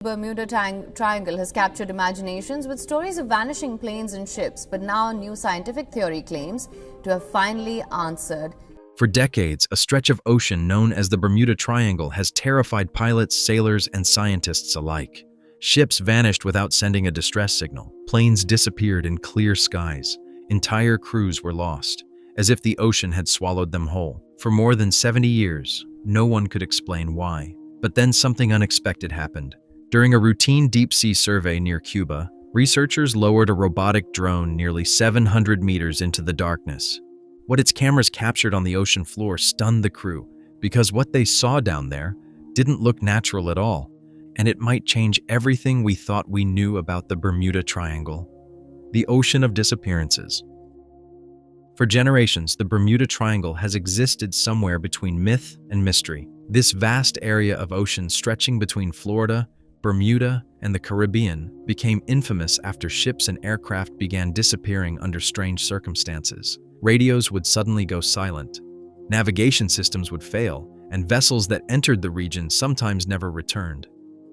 Triangle has captured imaginations with stories of vanishing planes and ships, but now a new scientific theory claims to have finally answered. For decades, a stretch of ocean known as the Bermuda Triangle has terrified pilots, sailors, and scientists alike. Ships vanished without sending a distress signal. Planes disappeared in clear skies. Entire crews were lost, as if the ocean had swallowed them whole. For more than 70 years, no one could explain why. But then something unexpected happened. During a routine deep-sea survey near Cuba, researchers lowered a robotic drone nearly 700 meters into the darkness. What its cameras captured on the ocean floor stunned the crew, because what they saw down there didn't look natural at all, and it might change everything we thought we knew about the Bermuda Triangle. The ocean of disappearances. For generations, the Bermuda Triangle has existed somewhere between myth and mystery. This vast area of ocean stretching between Florida, Bermuda, and the Caribbean became infamous after ships and aircraft began disappearing under strange circumstances. Radios would suddenly go silent, navigation systems would fail, and vessels that entered the region sometimes never returned.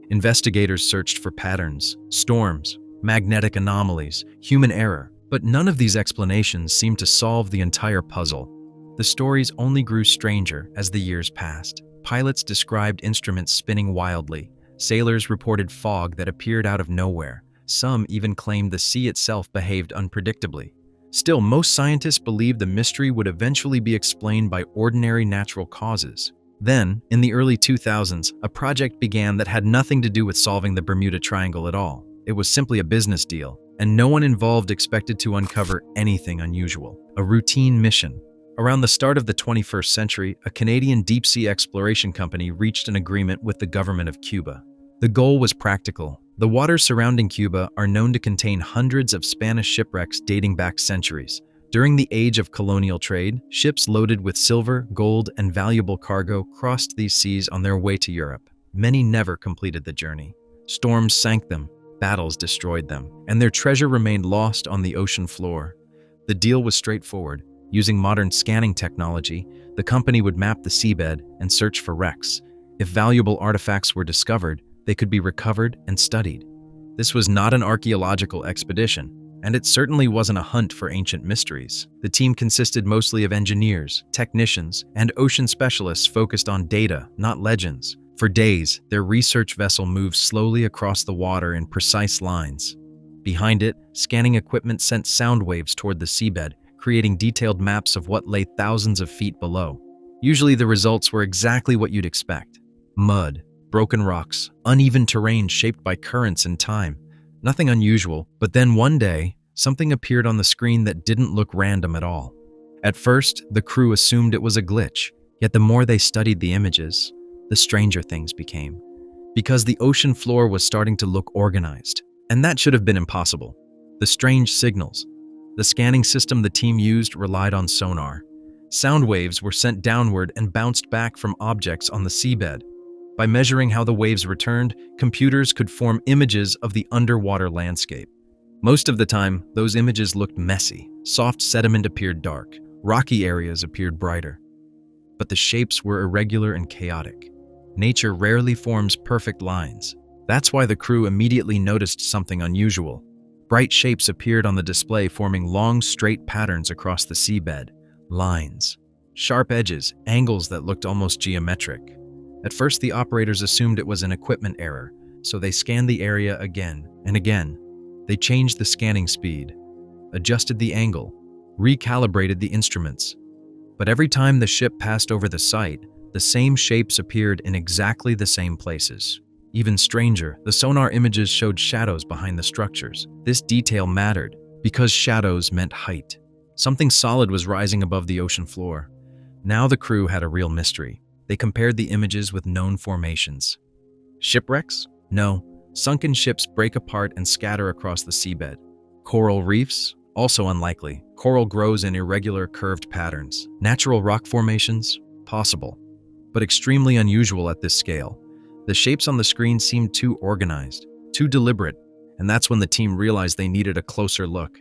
Investigators searched for patterns, storms, magnetic anomalies, human error, but none of these explanations seemed to solve the entire puzzle. The stories only grew stranger as the years passed. Pilots described instruments spinning wildly. Sailors reported fog that appeared out of nowhere. Some even claimed the sea itself behaved unpredictably. Still, most scientists believed the mystery would eventually be explained by ordinary natural causes. Then, in the early 2000s, a project began that had nothing to do with solving the Bermuda Triangle at all. It was simply a business deal, and no one involved expected to uncover anything unusual. A routine mission. Around the start of the 21st century, a Canadian deep-sea exploration company reached an agreement with the government of Cuba. The goal was practical. The waters surrounding Cuba are known to contain hundreds of Spanish shipwrecks dating back centuries. During the age of colonial trade, ships loaded with silver, gold, and valuable cargo crossed these seas on their way to Europe. Many never completed the journey. Storms sank them, battles destroyed them, and their treasure remained lost on the ocean floor. The deal was straightforward. Using modern scanning technology, the company would map the seabed and search for wrecks. If valuable artifacts were discovered, they could be recovered and studied. This was not an archaeological expedition, and it certainly wasn't a hunt for ancient mysteries. The team consisted mostly of engineers, technicians, and ocean specialists focused on data, not legends. For days, their research vessel moved slowly across the water in precise lines. Behind it, scanning equipment sent sound waves toward the seabed, creating detailed maps of what lay thousands of feet below. Usually the results were exactly what you'd expect. Mud, broken rocks, uneven terrain shaped by currents and time. Nothing unusual, but then one day, something appeared on the screen that didn't look random at all. At first, the crew assumed it was a glitch, yet the more they studied the images, the stranger things became. Because the ocean floor was starting to look organized, and that should have been impossible. The strange signals. The scanning system the team used relied on sonar. Sound waves were sent downward and bounced back from objects on the seabed. By measuring how the waves returned, computers could form images of the underwater landscape. Most of the time, those images looked messy. Soft sediment appeared dark. Rocky areas appeared brighter. But the shapes were irregular and chaotic. Nature rarely forms perfect lines. That's why the crew immediately noticed something unusual. Bright shapes appeared on the display, forming long, straight patterns across the seabed. Lines. Sharp edges, angles that looked almost geometric. At first, the operators assumed it was an equipment error, so they scanned the area again and again. They changed the scanning speed, adjusted the angle, recalibrated the instruments. But every time the ship passed over the site, the same shapes appeared in exactly the same places. Even stranger, the sonar images showed shadows behind the structures. This detail mattered because shadows meant height. Something solid was rising above the ocean floor. Now the crew had a real mystery. They compared the images with known formations. Shipwrecks? No. Sunken ships break apart and scatter across the seabed. Coral reefs? Also unlikely. Coral grows in irregular, curved patterns. Natural rock formations? Possible. But extremely unusual at this scale. The shapes on the screen seemed too organized, too deliberate, and that's when the team realized they needed a closer look.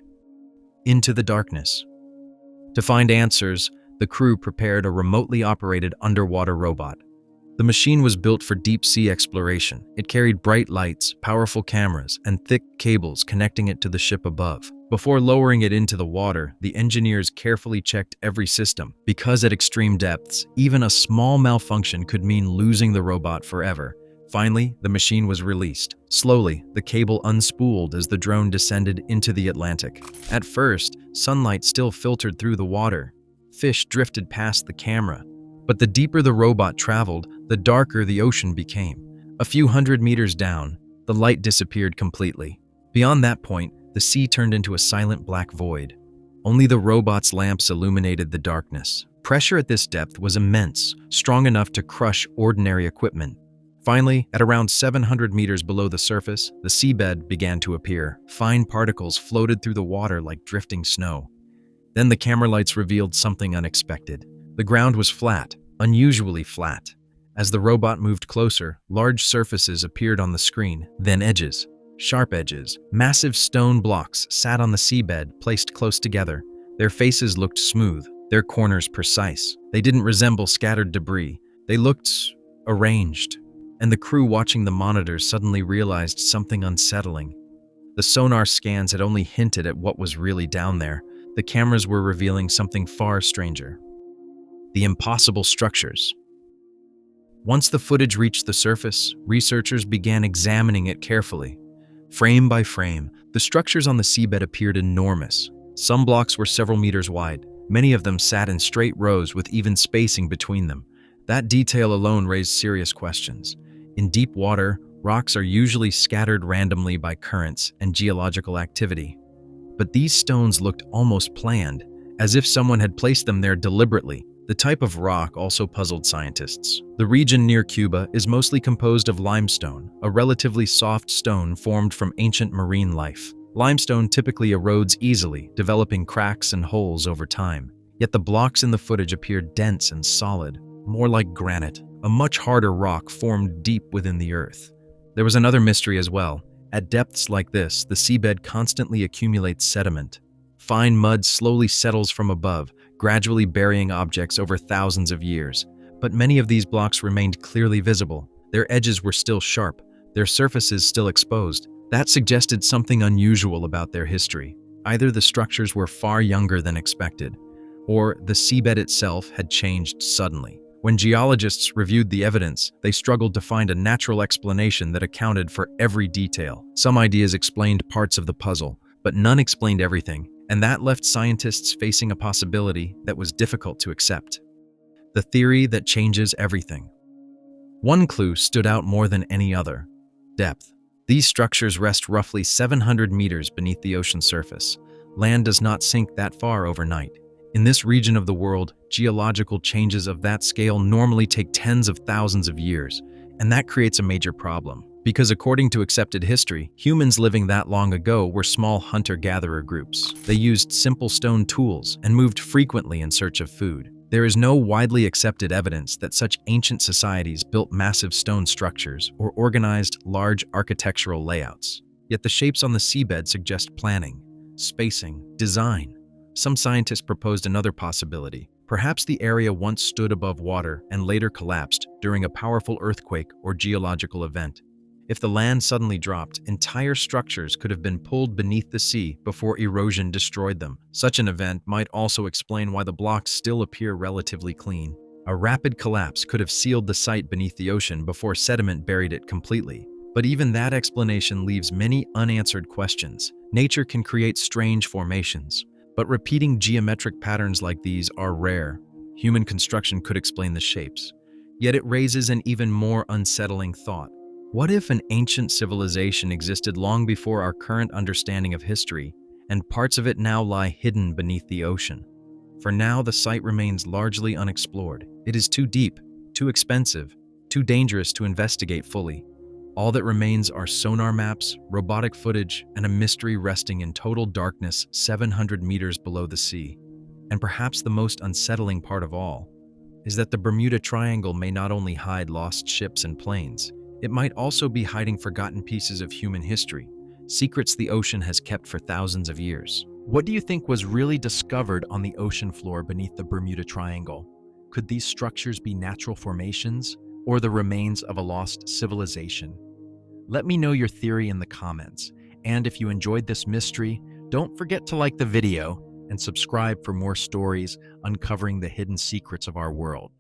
Into the darkness. To find answers, the crew prepared a remotely operated underwater robot. The machine was built for deep-sea exploration. It carried bright lights, powerful cameras, and thick cables connecting it to the ship above. Before lowering it into the water, the engineers carefully checked every system, because at extreme depths, even a small malfunction could mean losing the robot forever. Finally, the machine was released. Slowly, the cable unspooled as the drone descended into the Atlantic. At first, sunlight still filtered through the water. Fish drifted past the camera. But the deeper the robot traveled, the darker the ocean became. A few hundred meters down, the light disappeared completely. Beyond that point, the sea turned into a silent black void. Only the robot's lamps illuminated the darkness. Pressure at this depth was immense, strong enough to crush ordinary equipment. Finally, at around 700 meters below the surface, the seabed began to appear. Fine particles floated through the water like drifting snow. Then the camera lights revealed something unexpected. The ground was flat, unusually flat. As the robot moved closer, large surfaces appeared on the screen, then edges. Sharp edges, massive stone blocks sat on the seabed, placed close together. Their faces looked smooth, their corners precise. They didn't resemble scattered debris. They looked arranged. And the crew watching the monitors suddenly realized something unsettling. The sonar scans had only hinted at what was really down there. The cameras were revealing something far stranger. The impossible structures. Once the footage reached the surface, researchers began examining it carefully. Frame by frame, the structures on the seabed appeared enormous. Some blocks were several meters wide. Many of them sat in straight rows with even spacing between them. That detail alone raised serious questions. In deep water, rocks are usually scattered randomly by currents and geological activity. But these stones looked almost planned, as if someone had placed them there deliberately. The type of rock also puzzled scientists. The region near Cuba is mostly composed of limestone, a relatively soft stone formed from ancient marine life. Limestone typically erodes easily, developing cracks and holes over time. Yet the blocks in the footage appeared dense and solid, more like granite, a much harder rock formed deep within the earth. There was another mystery as well. At depths like this, the seabed constantly accumulates sediment. Fine mud slowly settles from above, gradually burying objects over thousands of years. But many of these blocks remained clearly visible. Their edges were still sharp, their surfaces still exposed. That suggested something unusual about their history. Either the structures were far younger than expected, or the seabed itself had changed suddenly. When geologists reviewed the evidence, they struggled to find a natural explanation that accounted for every detail. Some ideas explained parts of the puzzle, but none explained everything, and that left scientists facing a possibility that was difficult to accept. The theory that changes everything. One clue stood out more than any other: depth. These structures rest roughly 700 meters beneath the ocean surface. Land does not sink that far overnight. In this region of the world, geological changes of that scale normally take tens of thousands of years, and that creates a major problem. Because according to accepted history, humans living that long ago were small hunter-gatherer groups. They used simple stone tools and moved frequently in search of food. There is no widely accepted evidence that such ancient societies built massive stone structures or organized large architectural layouts. Yet the shapes on the seabed suggest planning, spacing, design. Some scientists proposed another possibility. Perhaps the area once stood above water and later collapsed during a powerful earthquake or geological event. If the land suddenly dropped, entire structures could have been pulled beneath the sea before erosion destroyed them. Such an event might also explain why the blocks still appear relatively clean. A rapid collapse could have sealed the site beneath the ocean before sediment buried it completely. But even that explanation leaves many unanswered questions. Nature can create strange formations, but repeating geometric patterns like these are rare. Human construction could explain the shapes. Yet it raises an even more unsettling thought. What if an ancient civilization existed long before our current understanding of history, and parts of it now lie hidden beneath the ocean? For now, the site remains largely unexplored. It is too deep, too expensive, too dangerous to investigate fully. All that remains are sonar maps, robotic footage, and a mystery resting in total darkness 700 meters below the sea. And perhaps the most unsettling part of all is that the Bermuda Triangle may not only hide lost ships and planes, it might also be hiding forgotten pieces of human history, secrets the ocean has kept for thousands of years. What do you think was really discovered on the ocean floor beneath the Bermuda Triangle? Could these structures be natural formations, or the remains of a lost civilization? Let me know your theory in the comments. And if you enjoyed this mystery, don't forget to like the video and subscribe for more stories uncovering the hidden secrets of our world.